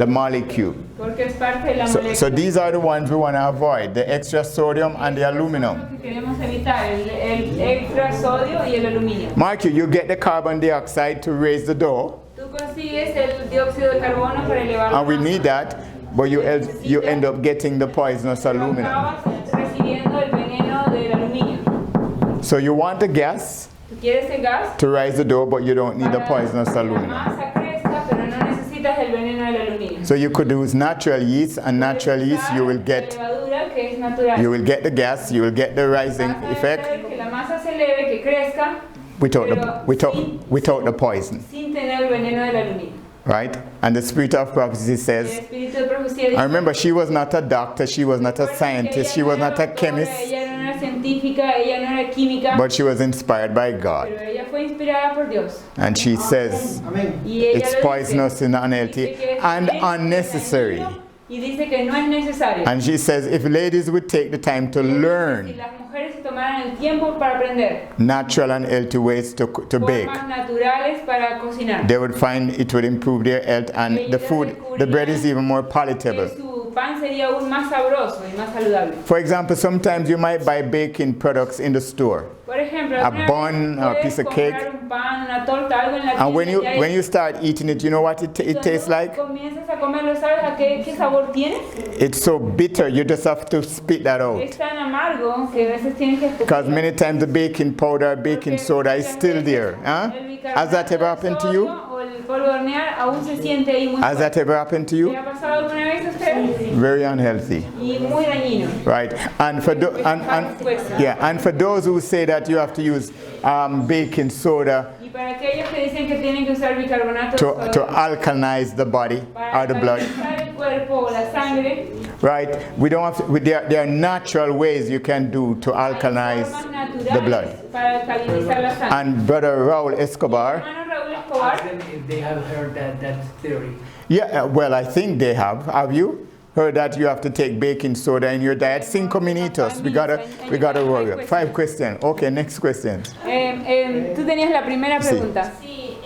Speaker 2: molecule.
Speaker 1: Porque es parte de la molécula.
Speaker 2: So these are the ones we want to avoid, the extra sodium and the aluminum.
Speaker 1: Lo que queremos evitar, el extra sodio y el aluminio.
Speaker 2: Mark you get the carbon dioxide to raise the dough,
Speaker 1: Tú consigues el dióxido de carbono para elevar la
Speaker 2: and we
Speaker 1: masa.
Speaker 2: need that, but you end up getting the poisonous aluminum.
Speaker 1: Acabas recibiendo el veneno del aluminio.
Speaker 2: So you want the gas
Speaker 1: Tú quieres el gas
Speaker 2: to rise the dough, but you don't need the
Speaker 1: para
Speaker 2: poisonous
Speaker 1: que la
Speaker 2: aluminum.
Speaker 1: masa crezca, pero no necesitas el veneno del aluminio.
Speaker 2: So you could use natural yeast, and natural yeast you will get
Speaker 1: La levadura, que es natural.
Speaker 2: the gas, you will get the rising
Speaker 1: Vas a
Speaker 2: effect
Speaker 1: hacer que la masa se eleve, que crezca,
Speaker 2: without the poison,
Speaker 1: sin tener el veneno del aluminio.
Speaker 2: right? And the spirit of prophecy
Speaker 1: El
Speaker 2: says,
Speaker 1: espíritu de profecía
Speaker 2: I
Speaker 1: dice,
Speaker 2: remember she was not a doctor, she was not a
Speaker 1: "Recuerden que
Speaker 2: scientist,
Speaker 1: ella
Speaker 2: she
Speaker 1: no
Speaker 2: was
Speaker 1: era
Speaker 2: not a
Speaker 1: doctora,
Speaker 2: chemist,
Speaker 1: ella no era era científica, ella no era química,
Speaker 2: but she was inspired by God.
Speaker 1: pero ella fue inspirada por Dios.
Speaker 2: And she says
Speaker 1: Y ella
Speaker 2: it's
Speaker 1: lo dice,
Speaker 2: poisonous and unhealthy
Speaker 1: dice que es
Speaker 2: and
Speaker 1: dañino
Speaker 2: unnecessary.
Speaker 1: y dice que no es necesario.
Speaker 2: And she says if ladies would take the time to
Speaker 1: Si
Speaker 2: learn
Speaker 1: las mujeres se tomaran el tiempo para aprender
Speaker 2: natural and healthy ways to bake,
Speaker 1: formas naturales para cocinar,
Speaker 2: they would find it would improve their health, and the food, the bread is even more
Speaker 1: que
Speaker 2: palatable.
Speaker 1: su pan sería aún más sabroso y más saludable.
Speaker 2: For example, sometimes you might buy baking products in the store.
Speaker 1: Por ejemplo,
Speaker 2: A
Speaker 1: alguna
Speaker 2: bun
Speaker 1: vez
Speaker 2: or a
Speaker 1: puedes
Speaker 2: piece of
Speaker 1: comprar
Speaker 2: cake.
Speaker 1: un pan, una torta, algo en la
Speaker 2: And when
Speaker 1: tienda y
Speaker 2: when you start eating it, you know what it
Speaker 1: cuando
Speaker 2: tastes like?
Speaker 1: comienzas a comerlo, ¿sabes a qué sabor tiene?
Speaker 2: It's so bitter, you just have to spit that out.
Speaker 1: Es tan amargo que a veces tienes que
Speaker 2: Because
Speaker 1: escupirlo.
Speaker 2: many times the baking powder, baking
Speaker 1: Porque
Speaker 2: soda is
Speaker 1: muchas
Speaker 2: still
Speaker 1: veces
Speaker 2: there. Huh?
Speaker 1: el bicarbonato
Speaker 2: Has that ever
Speaker 1: de
Speaker 2: happened to
Speaker 1: sodio
Speaker 2: you?
Speaker 1: o el polvo de hornear aún se siente ahí muy
Speaker 2: Has
Speaker 1: fuerte.
Speaker 2: that ever happened to
Speaker 1: ¿Le
Speaker 2: you?
Speaker 1: ha pasado alguna vez a ustedes?
Speaker 2: Very unhealthy.
Speaker 1: Y muy dañino.
Speaker 2: Right, and for and for those who say that you have to use baking soda
Speaker 1: Y para aquellos que dicen que tienen que usar bicarbonato de
Speaker 2: to
Speaker 1: sodio
Speaker 2: alkalize the body
Speaker 1: para
Speaker 2: or the blood,
Speaker 1: alcalinizar el cuerpo o la sangre,
Speaker 2: right? We don't have to, there are natural ways you can do to alkalize
Speaker 1: formas
Speaker 2: the blood.
Speaker 1: naturales para alcalinizar la sangre.
Speaker 2: And Brother Raul Escobar,
Speaker 1: Hermano Raúl Escobar,
Speaker 6: Ask them if they have heard that theory.
Speaker 2: yeah, well, I think they have. Have you heard that you have to take baking soda in your diet? 5 minutos. We gotta worry. 5 questions. Okay, next question.
Speaker 1: tú tenías la primera
Speaker 2: Sí.
Speaker 1: pregunta.
Speaker 9: Sí,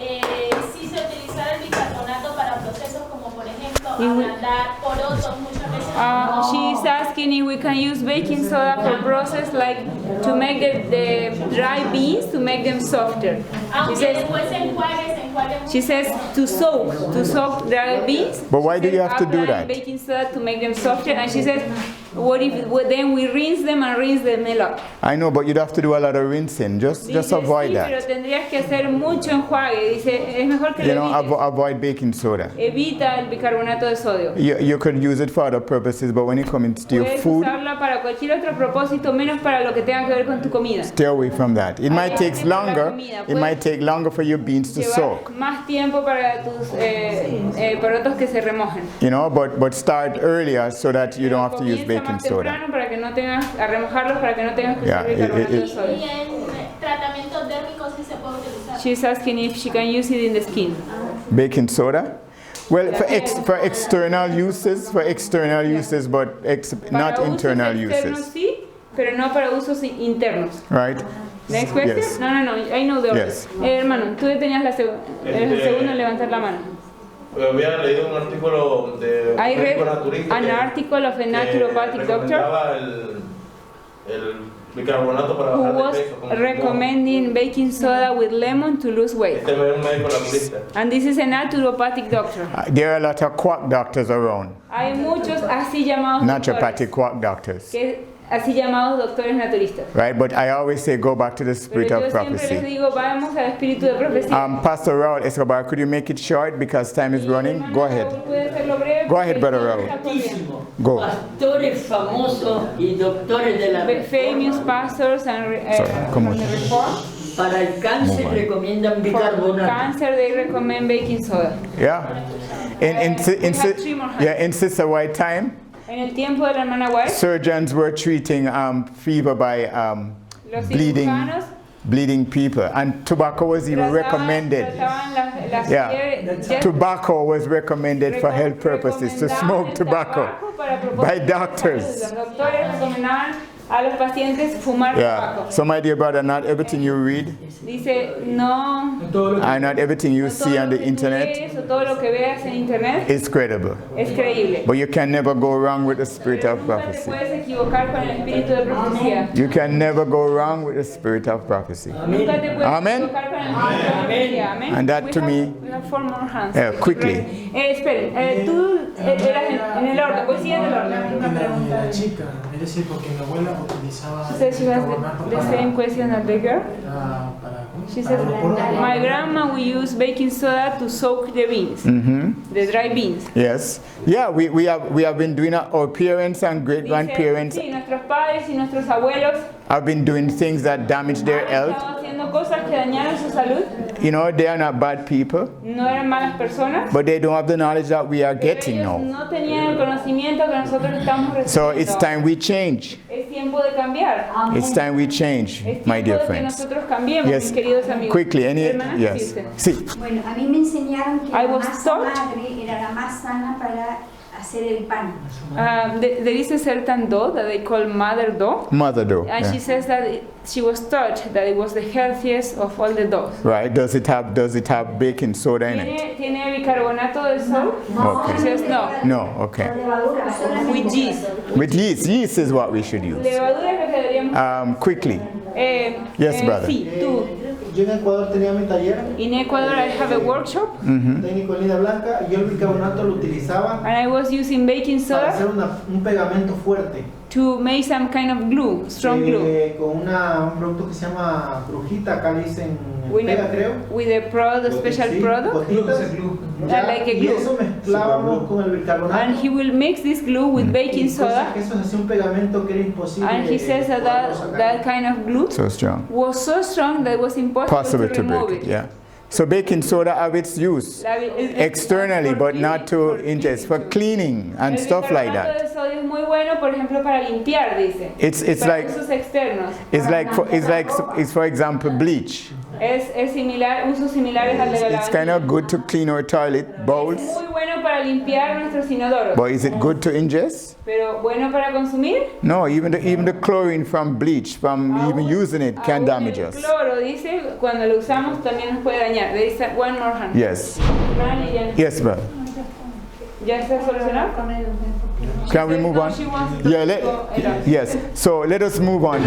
Speaker 9: si se utilizara el bicarbonato para procesos como por ejemplo
Speaker 1: Y-
Speaker 9: ablandar porotos muchas veces.
Speaker 1: She's asking if we can use baking soda for process like to make the dry beans to make them softer. She
Speaker 9: Aunque
Speaker 1: says,
Speaker 9: después se enjuague mucho.
Speaker 1: she says to soak dry beans.
Speaker 2: But why
Speaker 1: She
Speaker 2: do you
Speaker 1: says
Speaker 2: have to do
Speaker 1: apply
Speaker 2: that?
Speaker 1: Baking soda to make them softer, and she says, then we rinse them and rinse them a lot.
Speaker 2: I know, but you'd have to do a lot of rinsing. Just
Speaker 1: Dice,
Speaker 2: avoid
Speaker 1: sí, pero
Speaker 2: that.
Speaker 1: tendrías que hacer mucho enjuague. Dice, es mejor que
Speaker 2: You
Speaker 1: lo
Speaker 2: know,
Speaker 1: evites.
Speaker 2: avoid baking soda.
Speaker 1: Evita el bicarbonato de sodio.
Speaker 2: You could use it for other purposes, but when it comes to your
Speaker 1: Puedes
Speaker 2: food,
Speaker 1: usarla para cualquier otro propósito, menos para lo que tenga que ver con tu comida.
Speaker 2: stay away from that. It might take longer. It might take longer for your beans to
Speaker 1: Llevar
Speaker 2: soak.
Speaker 1: más tiempo para tus porotos que se remojen.
Speaker 2: You know, but start earlier so that you don't have to use
Speaker 1: Comienza
Speaker 2: baking
Speaker 1: más
Speaker 2: soda.
Speaker 1: temprano para que no tengas a remojarlos para que no tengas que
Speaker 2: Yeah,
Speaker 1: usar bicarbonato de
Speaker 9: Y
Speaker 1: sodio.
Speaker 9: en tratamientos dérmicos sí se puede utilizar.
Speaker 1: She's asking if she can use it in the skin.
Speaker 2: Baking soda? Well, for external uses, but not
Speaker 1: Para
Speaker 2: internal
Speaker 1: usos externos
Speaker 2: uses,
Speaker 1: sí, pero no para usos internos.
Speaker 2: right?
Speaker 1: Next question?
Speaker 2: Yes.
Speaker 1: No, I know the order.
Speaker 2: Yes.
Speaker 1: Hermano, tú tenías eres el segundo en levantar la mano.
Speaker 7: Había leído un artículo de
Speaker 1: I
Speaker 7: un
Speaker 1: read
Speaker 7: médico naturista
Speaker 1: an
Speaker 7: que-
Speaker 1: article of a
Speaker 7: que
Speaker 1: naturopathic doctor
Speaker 7: recomendaba el bicarbonato para
Speaker 1: who
Speaker 7: bajar de
Speaker 1: was
Speaker 7: peso. como-
Speaker 1: recommending baking soda with lemon to lose weight.
Speaker 7: Este es un médico naturista.
Speaker 1: And this is a naturopathic doctor.
Speaker 2: There are a lot of quack doctors around,
Speaker 1: Hay muchos así llamados
Speaker 2: naturopathic
Speaker 1: doctores,
Speaker 2: quack doctors,
Speaker 1: que así llamados doctores naturistas.
Speaker 2: right? But I always say go back to the
Speaker 1: Pero
Speaker 2: spirit
Speaker 1: yo
Speaker 2: of
Speaker 1: siempre les
Speaker 2: prophecy.
Speaker 1: digo, vamos al espíritu de profecía.
Speaker 2: Pastor Raul Escobar, could you make it short because time is running? Go ahead.
Speaker 1: ¿Puede hacerlo breve?
Speaker 2: Go ahead, brother Raúl.
Speaker 3: Muchísimo.
Speaker 2: Go.
Speaker 3: Pastores famosos y doctores de la
Speaker 1: Famous
Speaker 3: Reforma.
Speaker 1: pastors and
Speaker 2: Sorry, come on.
Speaker 1: the reform.
Speaker 3: Para el cáncer
Speaker 2: Move on.
Speaker 3: recomiendan
Speaker 1: For
Speaker 3: bicarbonato.
Speaker 1: cancer, they recommend baking soda.
Speaker 2: Yeah. In Sister White time,
Speaker 1: En el tiempo de la hermana White,
Speaker 2: surgeons were treating fever by
Speaker 1: los
Speaker 2: bleeding
Speaker 1: cirujanos
Speaker 2: people, and tobacco was even recommended.
Speaker 1: trataban la
Speaker 2: Yeah.
Speaker 1: fiebre-
Speaker 2: Tobacco was recommended for health purposes, to
Speaker 1: recomendaban
Speaker 2: smoke
Speaker 1: el
Speaker 2: tobacco
Speaker 1: tabaco para propósitos
Speaker 2: by
Speaker 1: de
Speaker 2: doctors.
Speaker 1: salud. Los doctores recomendaban a los pacientes fumar
Speaker 2: Yeah.
Speaker 1: tabaco.
Speaker 2: So, my dear brother, not everything you read
Speaker 1: Dice, no,
Speaker 2: and not everything you
Speaker 1: no
Speaker 2: see
Speaker 1: todo
Speaker 2: on
Speaker 1: lo
Speaker 2: the
Speaker 1: que tú
Speaker 2: internet
Speaker 1: lees o todo lo que veas en internet
Speaker 2: is credible.
Speaker 1: es creíble.
Speaker 2: But you can never go wrong with the spirit
Speaker 1: Pero
Speaker 2: of
Speaker 1: nunca te
Speaker 2: prophecy.
Speaker 1: puedes equivocar con el espíritu de profecía.
Speaker 2: You can never go wrong with the spirit of prophecy.
Speaker 1: Nunca te puedes
Speaker 2: Amen.
Speaker 1: equivocar con el espíritu de profecía. Amén.
Speaker 2: And that
Speaker 1: We
Speaker 2: to
Speaker 1: have-
Speaker 2: me-
Speaker 1: we have 4 more hands.
Speaker 2: Quickly.
Speaker 1: Esperen, tú eras en el orden, pues sigue en el orden.
Speaker 10: Una pregunta de chica, es decir, porque mi abuela utilizaba
Speaker 1: She says she has
Speaker 10: bicarbonato
Speaker 1: the same question as the girl.
Speaker 10: para
Speaker 1: She says, my grandma will use baking soda to soak the beans, the dry beans.
Speaker 2: Yes. Yeah, we have been doing it. Our parents and great grandparents
Speaker 1: Dice, sí, nuestros padres y nuestros abuelos
Speaker 2: have been doing things that damage their
Speaker 1: han
Speaker 2: health.
Speaker 1: estado haciendo cosas que dañaron su salud.
Speaker 2: You know, they are not bad people,
Speaker 1: No eran malas personas.
Speaker 2: but they don't have the knowledge that we are
Speaker 1: Pero
Speaker 2: getting
Speaker 1: ellos
Speaker 2: now.
Speaker 1: no tenían el conocimiento que nosotros estamos recibiendo.
Speaker 2: So it's time we change.
Speaker 1: Es tiempo tiempo de cambiar.
Speaker 2: It's time we change,
Speaker 1: Es
Speaker 2: my
Speaker 1: tiempo
Speaker 2: dear
Speaker 1: de que
Speaker 2: friends.
Speaker 1: nosotros cambiemos,
Speaker 2: Yes,
Speaker 1: mis queridos amigos.
Speaker 2: quickly,
Speaker 1: Hermana,
Speaker 2: yes.
Speaker 1: sí,
Speaker 2: Sí.
Speaker 11: Bueno, a mí me enseñaron que
Speaker 1: I
Speaker 11: la
Speaker 1: was
Speaker 11: masa
Speaker 1: taught-
Speaker 11: madre era la más sana para hacer el pan.
Speaker 1: There is a certain dough that they call mother dough.
Speaker 2: Mother dough.
Speaker 1: And
Speaker 2: yeah.
Speaker 1: she says that she was taught that it was the healthiest of all the doughs.
Speaker 2: Right? Does it have baking soda in it?
Speaker 1: ¿Tiene bicarbonato de sol?
Speaker 2: Okay.
Speaker 1: She says no.
Speaker 2: No, okay.
Speaker 1: With yeast.
Speaker 2: With yeast. Yeast is what we should use.
Speaker 1: Levadura es lo que deberíamos.
Speaker 2: Quickly. Yes, brother.
Speaker 1: Sí, tú.
Speaker 12: Yo en Ecuador tenía mi taller
Speaker 1: In Ecuador I have a workshop
Speaker 12: técnico en línea blanca y yo el bicarbonato lo utilizaba
Speaker 1: and I was using baking
Speaker 12: para hacer
Speaker 1: soda
Speaker 12: un pegamento fuerte.
Speaker 1: to make some kind of glue, strong glue.
Speaker 12: Con un producto que se llama brujita, acá le dicen
Speaker 1: With
Speaker 12: pega, creo.
Speaker 1: a product, special
Speaker 12: Sí,
Speaker 1: product.
Speaker 12: gotitas. Ya,
Speaker 1: Like a
Speaker 12: y
Speaker 1: glue.
Speaker 12: eso mezclábamos con el bicarbonato.
Speaker 1: And he will mix this glue with baking
Speaker 12: Y cosa
Speaker 1: soda.
Speaker 12: que eso hacía un pegamento que era imposible.
Speaker 1: And he says that that kind of glue
Speaker 2: So strong.
Speaker 1: was so strong that it was impossible
Speaker 2: Possible
Speaker 1: to
Speaker 2: to
Speaker 1: remove
Speaker 2: break
Speaker 1: it.
Speaker 2: it, yeah. So baking soda have its use externally, but not to ingest, for cleaning and stuff like that.
Speaker 1: El bicarbonato de sodio es muy bueno, por ejemplo, para limpiar, dice.
Speaker 2: It's
Speaker 1: Para
Speaker 2: like
Speaker 1: usos externos.
Speaker 2: it's for example bleach.
Speaker 1: Es similar, usos similares al de la
Speaker 2: It's kind of good to clean our toilet bowls,
Speaker 1: muy bueno para limpiar nuestros inodoros.
Speaker 2: but is it good to ingest?
Speaker 1: Pero bueno para consumir.
Speaker 2: No, even the chlorine from bleach, from even using it, can damage
Speaker 1: El
Speaker 2: us.
Speaker 1: cloro, dice, cuando lo usamos también nos puede dañar. There is one more hand.
Speaker 2: Yes.
Speaker 1: Hermana Lilian,
Speaker 2: Yes, brother.
Speaker 1: ¿ya está solucionado?
Speaker 2: Can we move on?
Speaker 1: She wants
Speaker 2: Yeah.
Speaker 1: to go around.
Speaker 2: Yes. So let us move on.